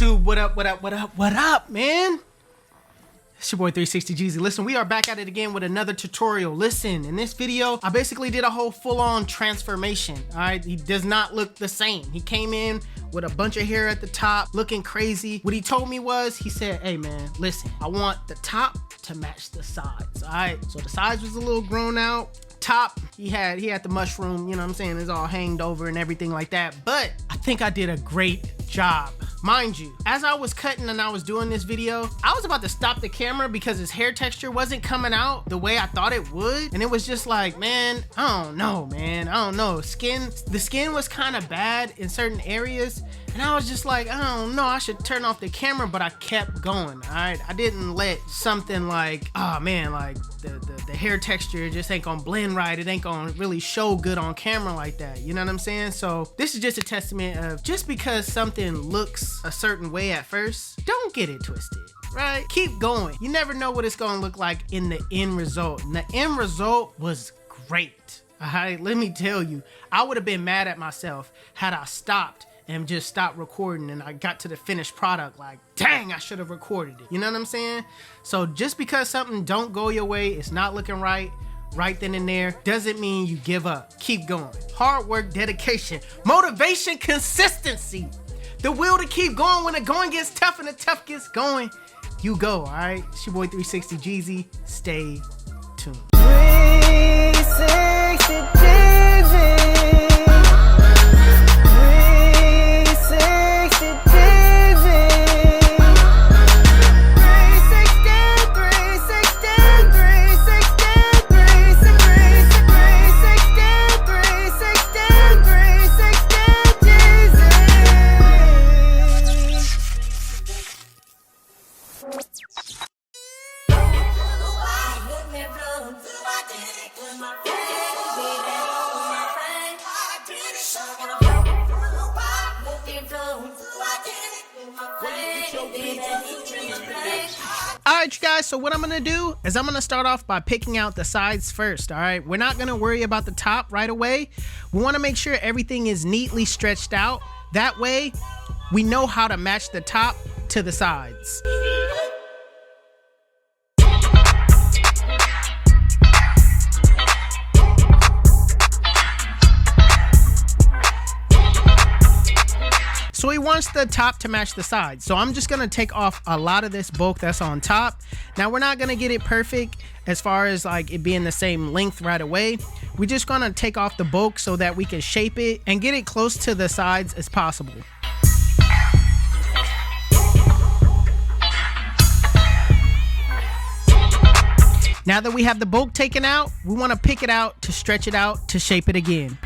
YouTube, what up, man? It's your boy 360 Jeezy. Listen, we are back at it again with another tutorial. Listen, in this video, I basically did a whole full-on transformation, all right? He does not look the same. He came in with a bunch of hair at the top, looking crazy. What he told me was, he said, hey man, listen, I want the top to match the sides, all right? So the sides was a little grown out. Top, he had the mushroom, you know what I'm saying? It's all hanged over and everything like that. But I think I did a great job. Mind you, as I was cutting and I was doing this video, I was about to stop the camera because his hair texture wasn't coming out the way I thought it would. And it was just like, man, I don't know, man. I don't know. The skin was kind of bad in certain areas. And I was just like, I don't know, I should turn off the camera, but I kept going, all right? I didn't let something like, oh man, like the hair texture just ain't gonna blend right. It ain't gonna really show good on camera like that. You know what I'm saying? So this is just a testament of just because something looks a certain way at first, don't get it twisted, right? Keep going. You never know what it's gonna look like in the end result. And the end result was great, all right? Let me tell you, I would have been mad at myself had I stopped and just stopped recording and I got to the finished product like, dang, I should have recorded it. You know what I'm saying? So just because something don't go your way, it's not looking right then and there, doesn't mean you give up. Keep going. Hard work, dedication, motivation, consistency. The will to keep going when the going gets tough and the tough gets going. You go, all right? It's your boy 360 Jeezy. Stay tuned. 360 Jeezy. Alright, you guys, so what I'm gonna do is I'm gonna start off by picking out the sides first. All right, we're not gonna worry about the top right away. We want to make sure everything is neatly stretched out. That way we know how to match the top to the sides. So he wants the top to match the sides. So I'm just gonna take off a lot of this bulk that's on top. Now we're not gonna get it perfect as far as like it being the same length right away. We're just gonna take off the bulk so that we can shape it and get it close to the sides as possible. Now that we have the bulk taken out, we wanna pick it out to stretch it out to shape it again.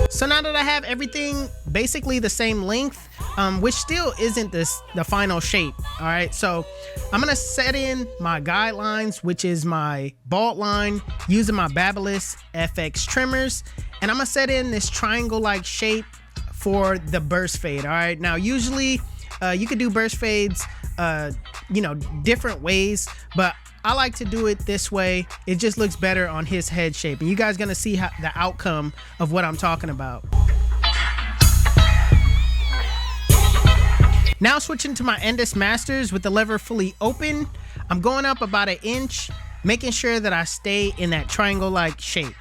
So now that I have everything basically the same length, which still isn't the final shape, all right? So I'm gonna set in my guidelines, which is my bald line, using my Babyliss FX trimmers, and I'm gonna set in this triangle-like shape for the burst fade, all right? Now, usually you could do burst fades, you know, different ways, but I like to do it this way. It just looks better on his head shape. And you guys gonna see how, the outcome of what I'm talking about. Now switching to my Endless Masters with the lever fully open, I'm going up about 1 inch, making sure that I stay in that triangle-like shape.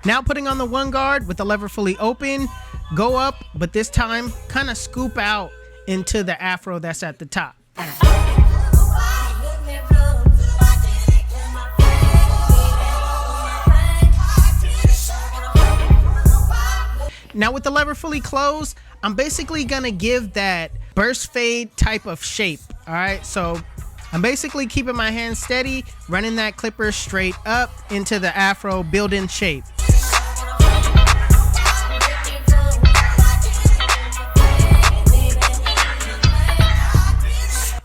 Now putting on the one guard with the lever fully open, go up, but this time kind of scoop out into the afro that's at the top. Now with the lever fully closed, I'm basically gonna give that burst fade type of shape. All right, so I'm basically keeping my hand steady, running that clipper straight up into the afro build-in shape.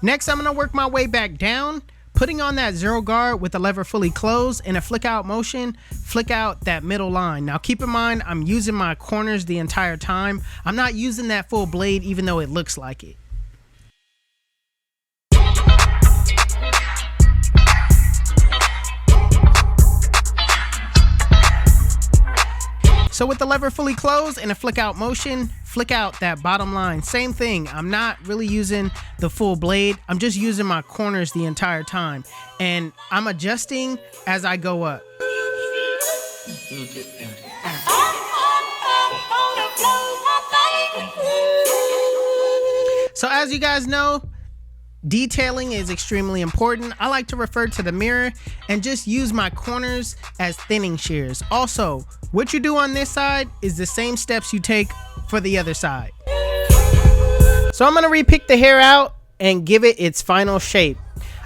Next, I'm gonna work my way back down, putting on that zero guard with the lever fully closed. In a flick out motion, flick out that middle line. Now keep in mind, I'm using my corners the entire time. I'm not using that full blade even though it looks like it. So with the lever fully closed and a flick out motion, flick out that bottom line. Same thing, I'm not really using the full blade. I'm just using my corners the entire time. And I'm adjusting as I go up. So as you guys know, detailing is extremely important. I like to refer to the mirror and just use my corners as thinning shears. Also, what you do on this side is the same steps you take for the other side. So I'm gonna repick the hair out and give it its final shape.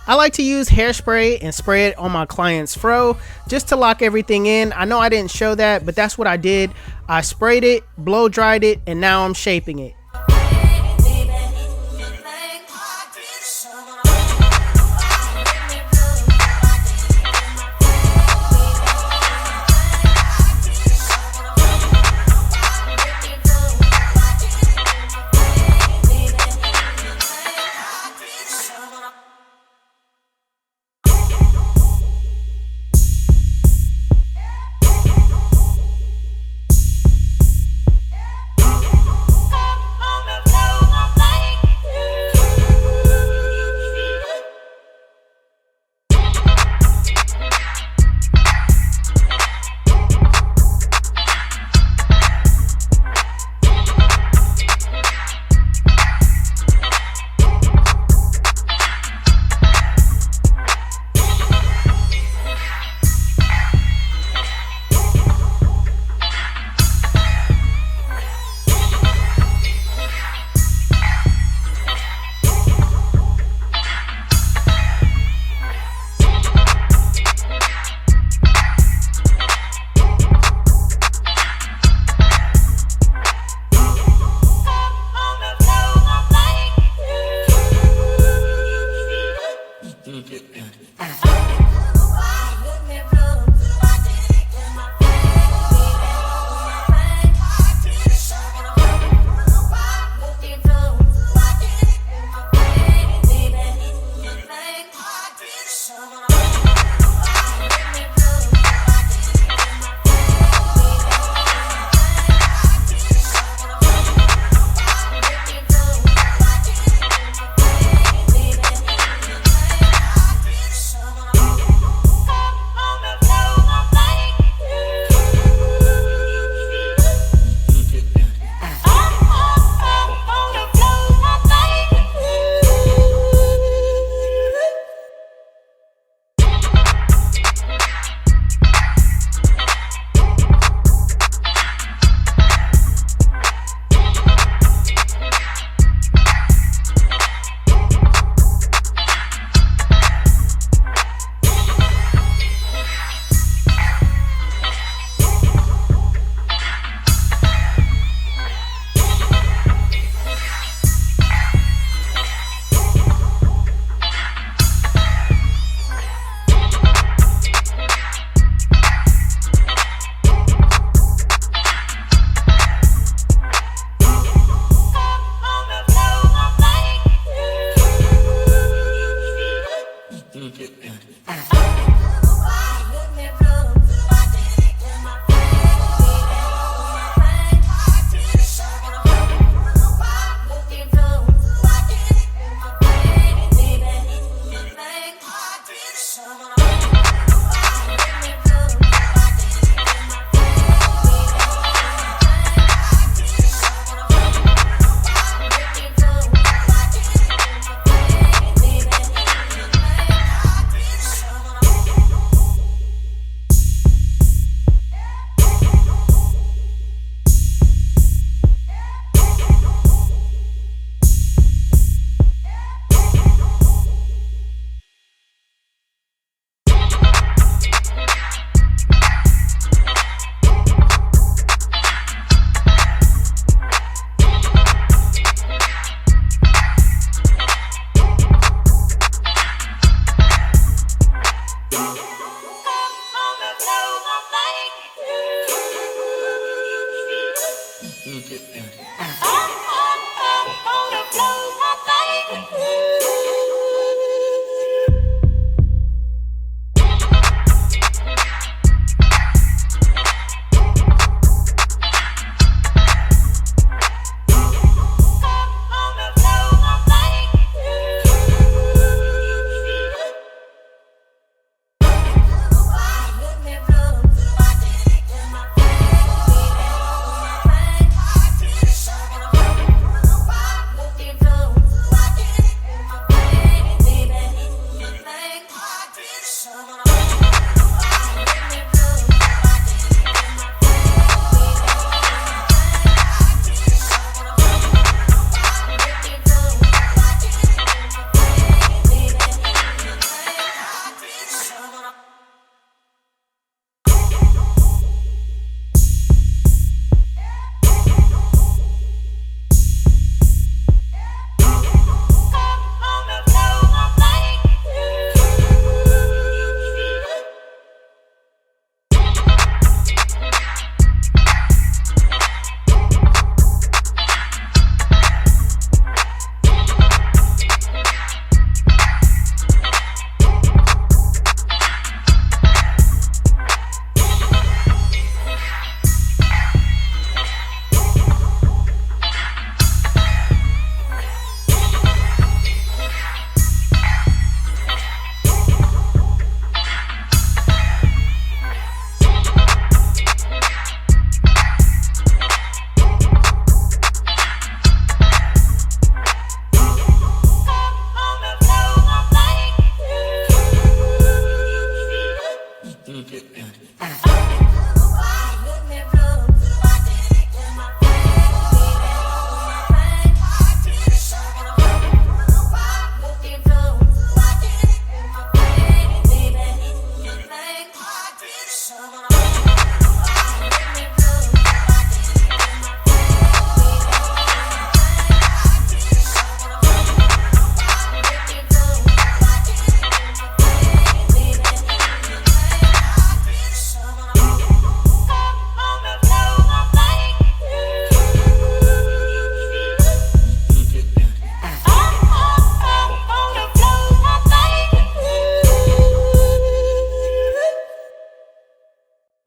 I like to use hairspray and spray it on my client's fro just to lock everything in. I know I didn't show that, but that's what I did. I sprayed it, blow dried it, and now I'm shaping it.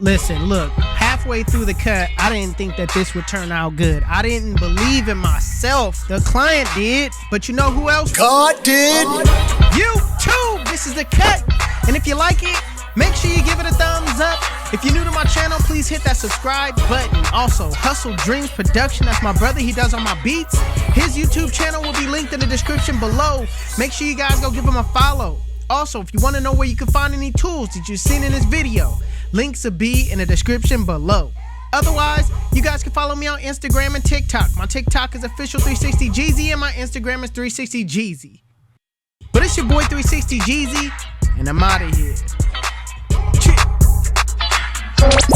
Listen, look, halfway through the cut, I didn't think that this would turn out good. I didn't believe in myself. The client did, but you know who else? God did. YouTube! This is the cut. And if you like it, make sure you give it a thumbs up. If you're new to my channel, please hit that subscribe button. Also, HustleDreamProduction, that's my brother. He does all my beats. His YouTube channel will be linked in the description below. Make sure you guys go give him a follow. Also, if you want to know where you can find any tools that you've seen in this video, links will be in the description below. Otherwise, you guys can follow me on Instagram and TikTok. My TikTok is official360Jeezy and my Instagram is 360Jeezy. But it's your boy 360Jeezy, and I'm out of here. Cheers.